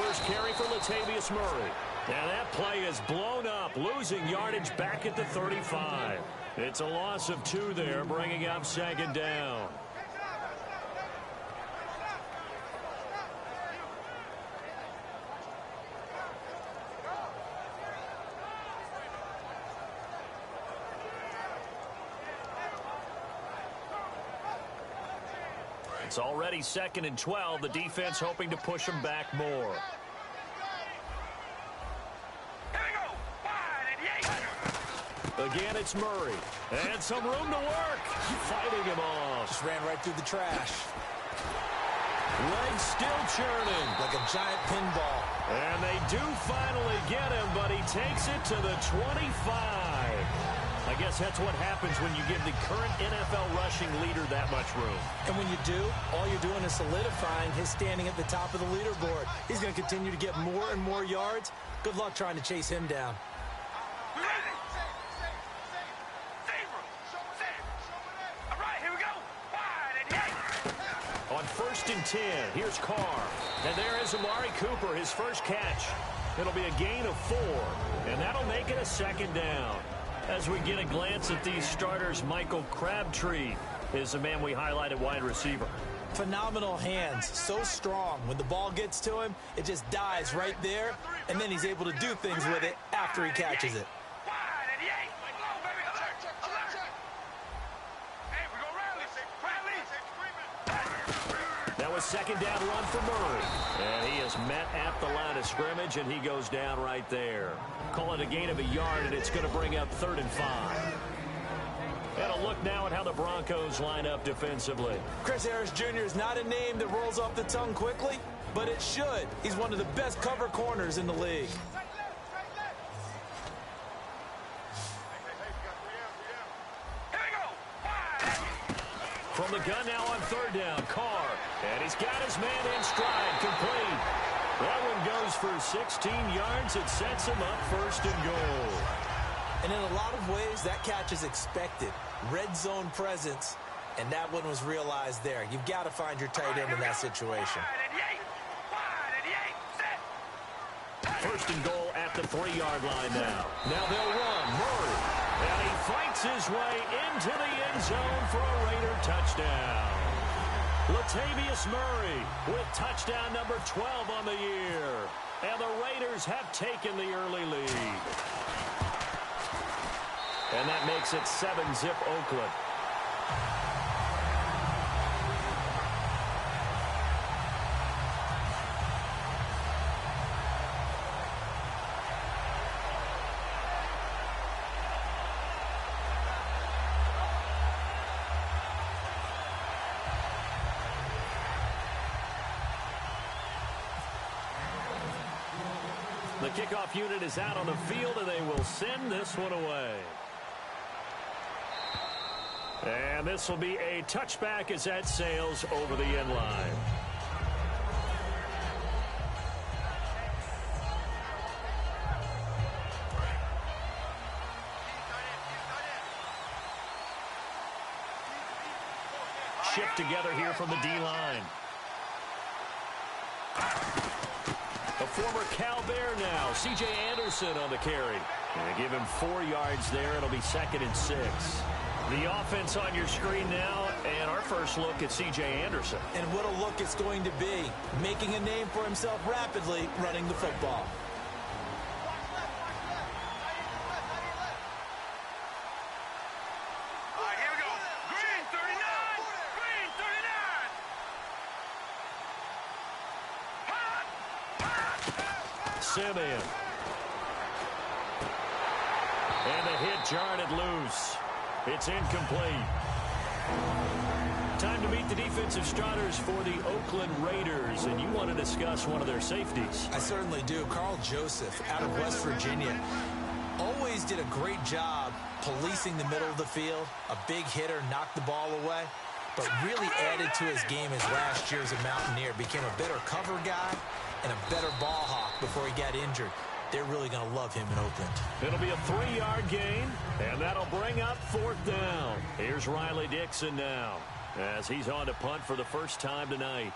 first carry for Latavius Murray. And that play is blown up, losing yardage back at the 35. It's a loss of 2 there, bringing up second down. It's already 2nd and 12. The defense hoping to push them back more. Again, it's Murray. And some room to work. Fighting him off. Just ran right through the trash. Legs still churning. Like a giant pinball. And they do finally get him, but he takes it to the 25. I guess that's what happens when you give the current NFL rushing leader that much room. And when you do, all you're doing is solidifying his standing at the top of the leaderboard. He's going to continue to get more and more yards. Good luck trying to chase him down. On 1st and 10, here's Carr. And there is Amari Cooper, his first catch. It'll be a gain of 4, and that'll make it a 2nd down. As we get a glance at these starters, Michael Crabtree is the man we highlight at wide receiver. Phenomenal hands, so strong. When the ball gets to him, it just dies right there, and then he's able to do things with it after he catches it. That was 2nd down run for Murray. And he is met at the line of scrimmage, and he goes down right there. Call it a gain of a yard, and it's going to bring up 3rd and 5. And a look now at how the Broncos line up defensively. Chris Harris Jr. is not a name that rolls off the tongue quickly, but it should. He's one of the best cover corners in the league. From the gun now on 3rd down, Carr. And he's got his man in stride, complete. That one goes for 16 yards. It sets him up 1st and goal. And in a lot of ways, that catch is expected. Red zone presence, and that one was realized there. You've got to find your tight end in that situation. 1st and goal at the 3-yard line now. Now they'll run. Murray. And he fights his way into the end zone for a Raider touchdown. Latavius Murray with touchdown number 12 on the year. And the Raiders have taken the early lead. And that makes it 7-zip Oakland. The kickoff unit is out on the field, and they will send this one away. And this will be a touchback as that sails over the end line. Shift together here from the D-line. A former Cal Bear now, C.J. Anderson on the carry. And give him 4 yards there. It'll be 2nd and 6. The offense on your screen now, and our first look at C.J. Anderson. And what a look it's going to be. Making a name for himself rapidly, running the football. All right, here we go. Green 39! Green 39! Simeon. And the hit jarred it loose. It's incomplete. Time to meet the defensive starters for the Oakland Raiders, and you want to discuss one of their safeties. I certainly do. Carl Joseph out of West Virginia. Always did a great job policing the middle of the field. A big hitter, knocked the ball away, but really added to his game his last year as a Mountaineer. Became a better cover guy and a better ball hawk before he got injured. They're really going to love him in Oakland. It'll be a 3-yard gain, and that'll bring up 4th down. Here's Riley Dixon now, as he's on to punt for the first time tonight.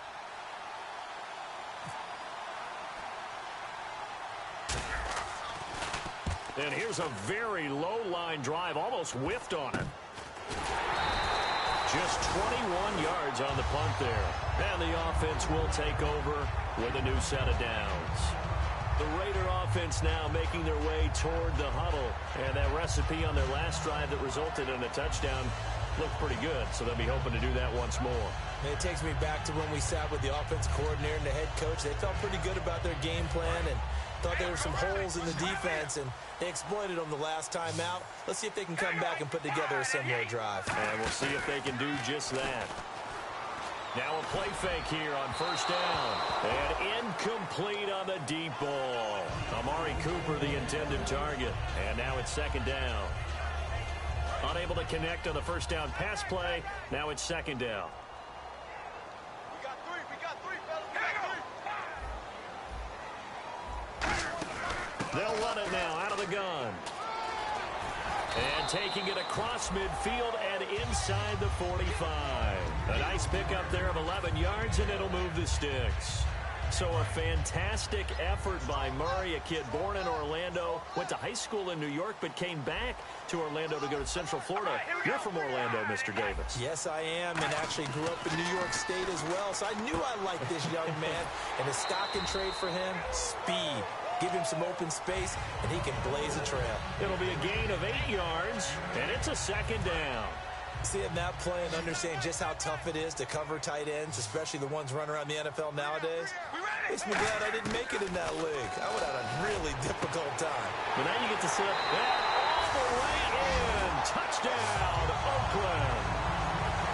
And here's a very low-line drive, almost whiffed on it. Just 21 yards on the punt there. And the offense will take over with a new set of downs. The Raider offense now making their way toward the huddle. And that recipe on their last drive that resulted in a touchdown looked pretty good. So they'll be hoping to do that once more. And it takes me back to when we sat with the offensive coordinator and the head coach. They felt pretty good about their game plan and thought there were some holes in the defense, and they exploited them the last time out. Let's see if they can come back and put together a similar drive. And we'll see if they can do just that. Now a play fake here on first down. And incomplete on the deep ball. Amari Cooper, the intended target. And now it's second down. Unable to connect on the first down pass play. Now it's second down. They'll run it now out of the gun. And taking it across midfield and inside the 45. A nice pickup there of 11 yards, and it'll move the sticks. So a fantastic effort by Murray, a kid born in Orlando, went to high school in New York, but came back to Orlando to go to Central Florida. You're from Orlando, Mr. Davis. Yes, I am, and actually grew up in New York State as well, so I knew I liked this young man. And the stock and trade for him, speed. Give him some open space, and he can blaze a trail. It'll be a gain of 8 yards, and it's a second down. Seeing that play and understand just how tough it is to cover tight ends, especially the ones running around the NFL nowadays, makes me glad I didn't make it in that league. I would have had a really difficult time. But now you get to sit that all the way in. Touchdown, Oakland.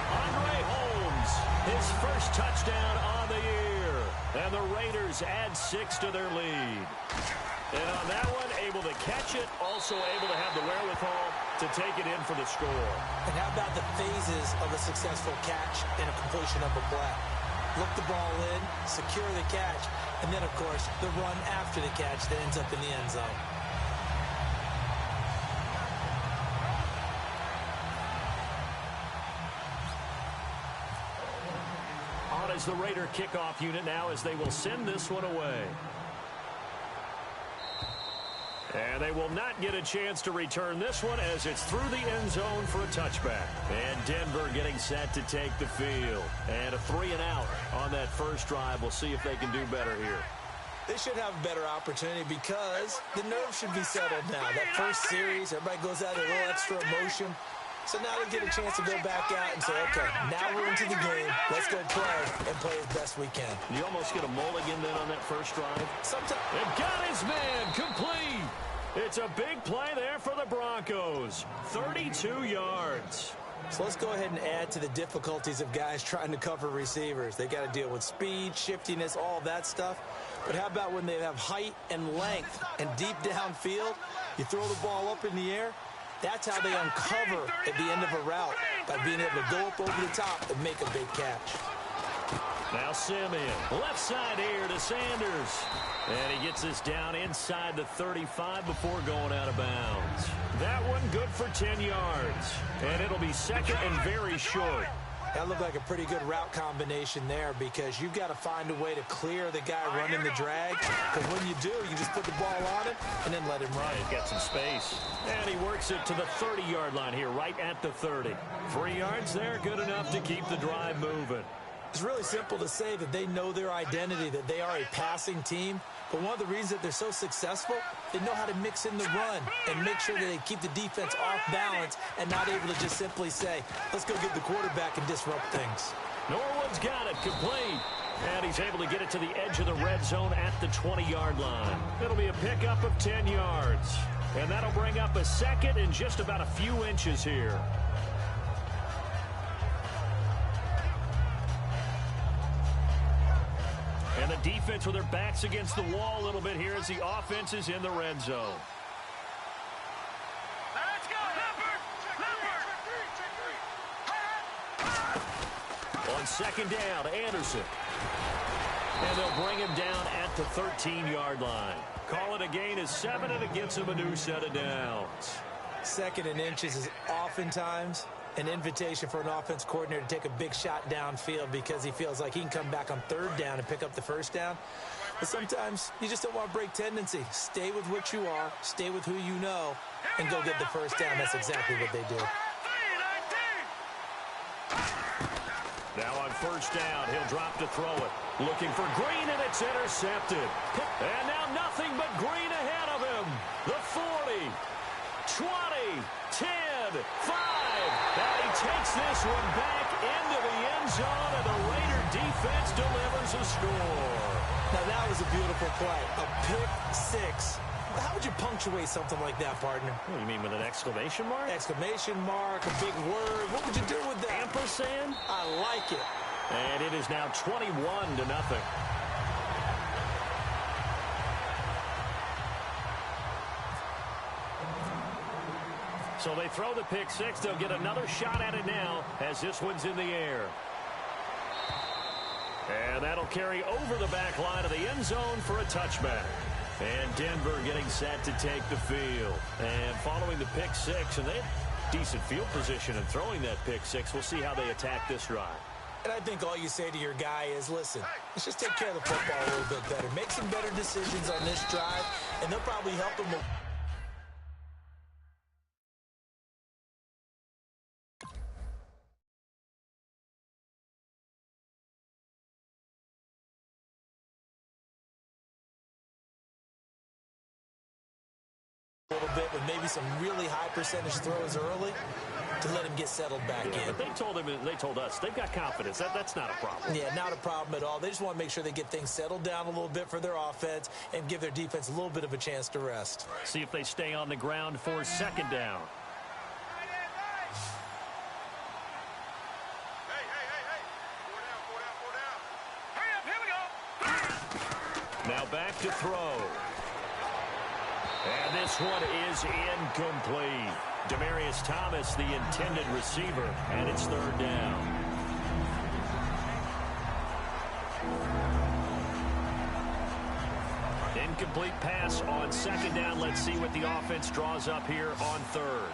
Andre Holmes, his first touchdown on the year. And the Raiders add 6 to their lead. And on that one, able to catch it, also able to have the wherewithal to take it in for the score. And how about the phases of a successful catch and a completion of a play? Look the ball in, secure the catch, and then, of course, the run after the catch that ends up in the end zone. On is the Raider kickoff unit now as they will send this one away. And they will not get a chance to return this one as it's through the end zone for a touchback. And Denver getting set to take the field. And a 3-and-out on that first drive. We'll see if they can do better here. They should have a better opportunity because the nerves should be settled now. That first series, everybody goes out with a little extra emotion. So now they get a chance to go back out and say, okay, now we're into the game. Let's go play and play as best we can. You almost get a mulligan then on that first drive. Sometimes. And got his man complete. It's a big play there for the Broncos. 32 yards. So let's go ahead and add to the difficulties of guys trying to cover receivers. They got to deal with speed, shiftiness, all that stuff. But how about when they have height and length and deep downfield? You throw the ball up in the air. That's how they uncover at the end of a route, by being able to go up over the top and make a big catch. Now Simeon, left side here to Sanders. And he gets this down inside the 35 before going out of bounds. That one good for 10 yards. And it'll be second and very short. That looked like a pretty good route combination there because you've got to find a way to clear the guy running the drag. Because when you do, you just put the ball on him and then let him run. He's got some space. And he works it to the 30-yard line here, right at the 30. 3 yards there, good enough to keep the drive moving. It's really simple to say that they know their identity, that they are a passing team. But one of the reasons that they're so successful, they know how to mix in the run and make sure that they keep the defense off balance and not able to just simply say, let's go get the quarterback and disrupt things. Norwood's got it complete. And he's able to get it to the edge of the red zone at the 20-yard line. It'll be a pickup of 10 yards. And that'll bring up a second and just about a few inches here. And the defense with their backs against the wall a little bit here as the offense is in the red zone. Let's go, Leopard! On second down, Anderson. And they'll bring him down at the 13-yard line. Call it a gain of 7, and it gets him a new set of downs. Second and inches is oftentimes an invitation for an offense coordinator to take a big shot downfield because he feels like he can come back on third down and pick up the first down. But sometimes you just don't want to break tendency. Stay with what you are, stay with who you know, and go get the first down. That's exactly what they did. Now on first down, he'll drop to throw it. Looking for Green, and it's intercepted. And now nothing but Green ahead of him. The 40, 20, 10, 5. And he takes this one back into the end zone, and the Raider defense delivers a score. Now that was a beautiful play. A pick six. How would you punctuate something like that, partner? What do you mean, with an exclamation mark? Exclamation mark, a big word. What would you do with that? Ampersand? I like it. And it is now 21-0. So they throw the pick six. They'll get another shot at it now as this one's in the air. And that'll carry over the back line of the end zone for a touchback. And Denver getting set to take the field. And following the pick six, and they have decent field position in throwing that pick six. We'll see how they attack this drive. And I think all you say to your guy is, listen, let's just take care of the football a little bit better. Make some better decisions on this drive, and they'll probably help him. A little bit, but maybe some really high percentage throws early to let him get settled back in. But they told us they've got confidence. That's not a problem. Yeah, not a problem at all. They just want to make sure they get things settled down a little bit for their offense and give their defense a little bit of a chance to rest. See if they stay on the ground for second down. Now back to throw. And this one is incomplete. Demaryius Thomas, the intended receiver, and it's third down. Incomplete pass on second down. Let's see what the offense draws up here on third.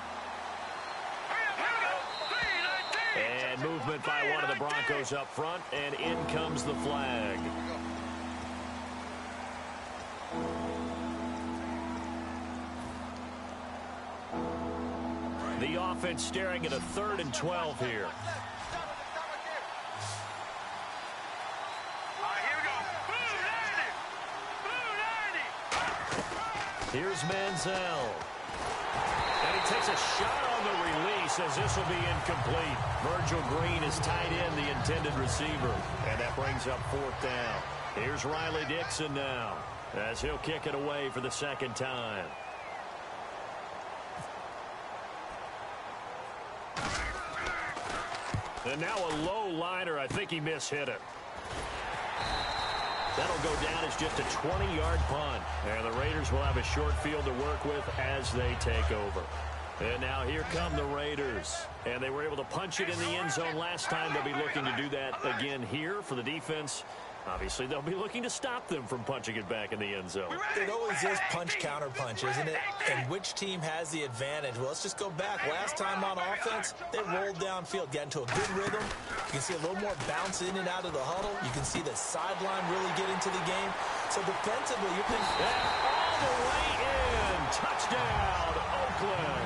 And movement by one of the Broncos up front, and in comes the flag. The offense staring at a 3rd and 12 here. Here's Manziel. And he takes a shot on the release as this will be incomplete. Virgil Green is tied in, the intended receiver. And that brings up 4th down. Here's Riley Dixon now as he'll kick it away for the second time. And now a low liner. I think he mishit it. That'll go down as just a 20-yard punt. And the Raiders will have a short field to work with as they take over. And now here come the Raiders. And they were able to punch it in the end zone last time. They'll be looking to do that again here for the defense. Obviously, they'll be looking to stop them from punching it back in the end zone. It always is punch-counter-punch, isn't it? And which team has the advantage? Well, let's just go back. Last time on offense, they rolled downfield, got into a good rhythm. You can see a little more bounce in and out of the huddle. You can see the sideline really get into the game. So defensively, you're thinking... all the way in. Touchdown, Oakland.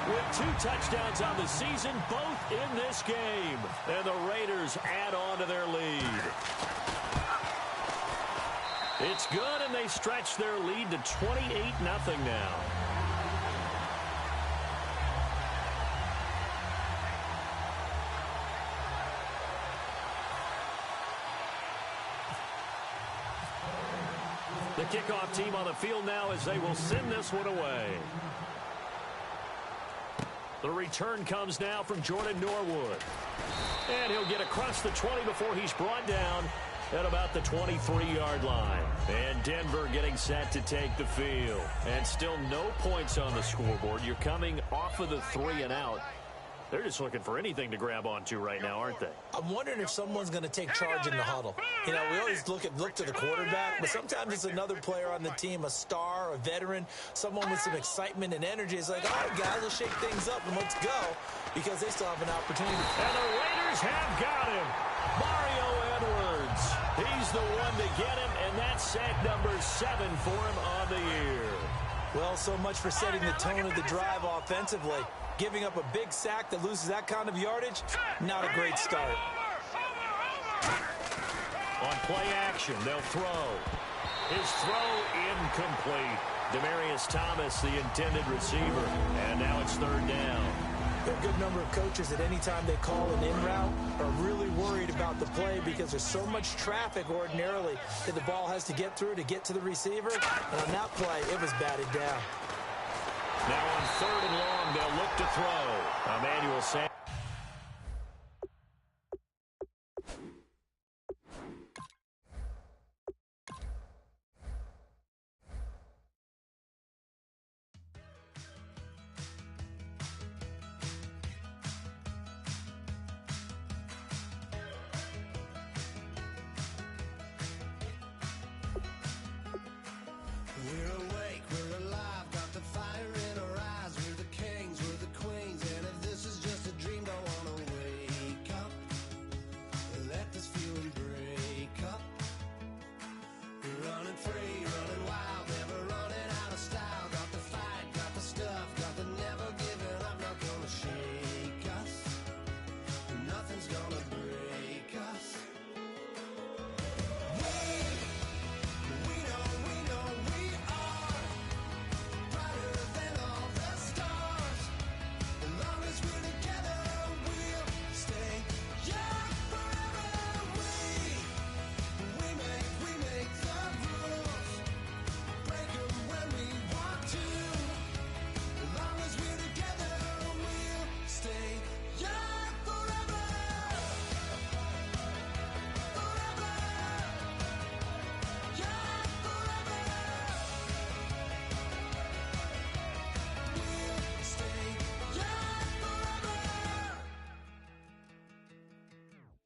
With 2 touchdowns on the season, both in this game. And the Raiders add on to their lead. It's good, and they stretch their lead to 28-0 now. The kickoff team on the field now as they will send this one away. The return comes now from Jordan Norwood. And he'll get across the 20 before he's brought down at about the 23-yard line. And Denver getting set to take the field. And still no points on the scoreboard. You're coming off of the 3 and out. They're just looking for anything to grab onto right now, aren't they? I'm wondering if someone's going to take charge in the huddle. You know, we always look to the quarterback, but sometimes it's another player on the team, a star, a veteran, someone with some excitement and energy. It's like, all right, guys, let's shake things up and let's go, because they still have an opportunity. And the Raiders have got him. Mario Edwards. He's the one to get him, and that's sack number 7 for him on the year. Well, so much for setting the tone of the drive offensively. Giving up a big sack that loses that kind of yardage, not a great start. On play action, they'll throw. His throw incomplete. Demaryius Thomas, the intended receiver, and now it's 3rd down. A good number of coaches at any time they call an in route are really worried about the play because there's so much traffic ordinarily that the ball has to get through to get to the receiver. And on that play, it was batted down. Now on 3rd and long, they'll look to throw. Emmanuel Sanders.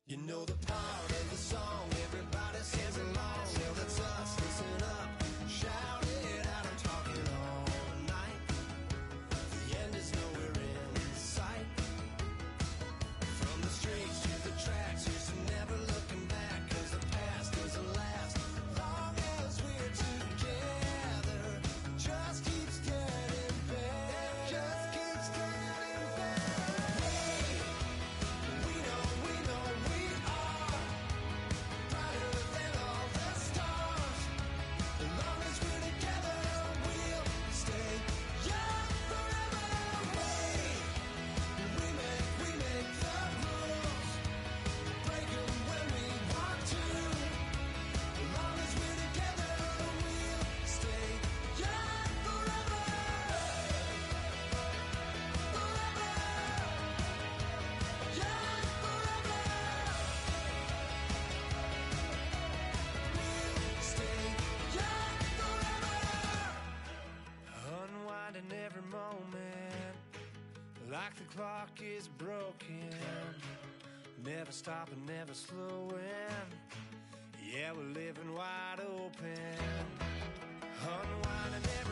You know the part of the song everybody sings along. Well, that's us. Listen up, shout it out. I'm talking all night. The end is nowhere in sight. From the streets to the tracks, here's to never looking back. 'Cause the past doesn't last long as we're together. Just keeps getting better. Just keeps getting better. We know we are brighter than all the stars. As long as we're together, we'll stay young forever. We make the rules, break 'em when we want to. As long as we're together, we'll stay young forever. Forever. Young forever. We'll stay young forever. Unwinding every moment, like the clock is broken. Never stopping, never slowing. Yeah, we're living wide open. Unwinding every